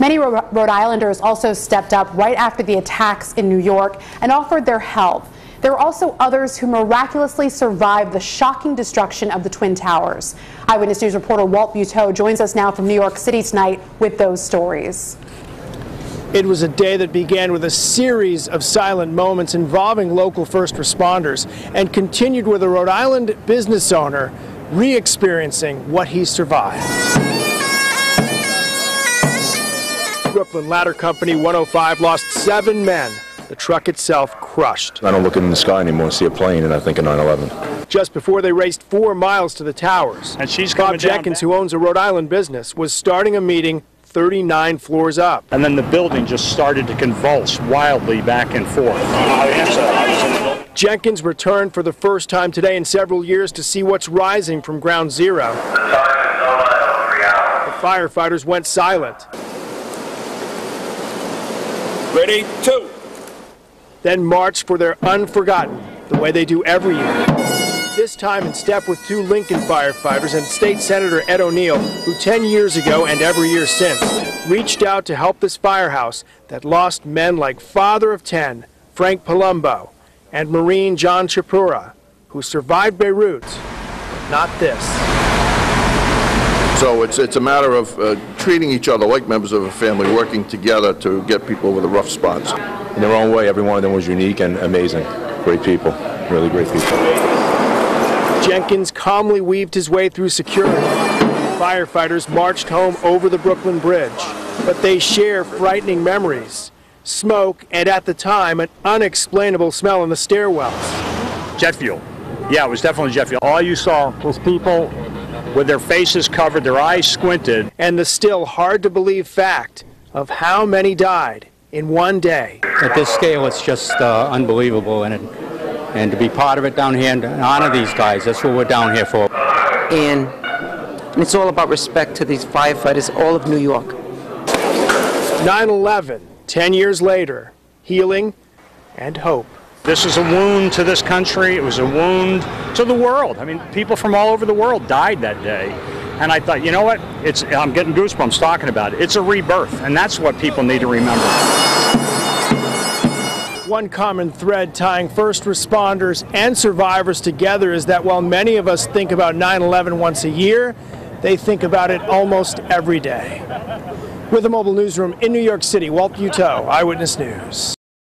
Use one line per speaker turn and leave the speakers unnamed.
Many Rhode Islanders also stepped up right after the attacks in New York and offered their help. There were also others who miraculously survived the shocking destruction of the Twin Towers. Eyewitness News reporter Walt Buteau joins us now from New York City tonight with those stories.
It was a day that began with a series of silent moments involving local first responders and continued with a Rhode Island business owner re-experiencing what he survived. Brooklyn Ladder Company 105 lost 7 men. The truck itself crushed.
I don't look in the sky anymore and see a plane, and I think of 9/11.
Just before they raced 4 miles to the towers,
and she's
Bob Jenkins, who owns a Rhode Island business, was starting a meeting 39 floors up.
And then the building just started to convulse wildly back and forth.
Jenkins returned for the first time today in several years to see what's rising from ground zero. The firefighters went silent.
Ready, 2.
Then marched for their unforgotten, the way they do every year. This time in step with 2 Lincoln firefighters and State Senator Ed O'Neill, who 10 years ago and every year since reached out to help this firehouse that lost men like father of 10, Frank Palumbo, and Marine John Chapura, who survived Beirut, but not this.
So it's a matter of treating each other like members of a family, working together to get people over the rough spots.
In their own way, every one of them was unique and amazing. Great people, really great people.
Jenkins calmly weaved his way through security. Firefighters marched home over the Brooklyn Bridge, but they share frightening memories. Smoke and, at the time, an unexplainable smell in the stairwells.
Jet fuel. Yeah, it was definitely jet fuel. All you saw was people with their faces covered, their eyes squinted.
And the still hard-to-believe fact of how many died in one day.
At this scale, it's just unbelievable, and to be part of it down here and to honor these guys, that's what we're down here for.
And it's all about respect to these firefighters, all of New York.
9/11, 10 years later, healing and hope.
This is a wound to this country. It was a wound to the world. I mean, people from all over the world died that day. And I thought, you know what? I'm getting goosebumps talking about it. It's a rebirth, and that's what people need to remember.
One common thread tying first responders and survivors together is that while many of us think about 9/11 once a year, they think about it almost every day. With the mobile newsroom in New York City, Walt Buteau, Eyewitness News.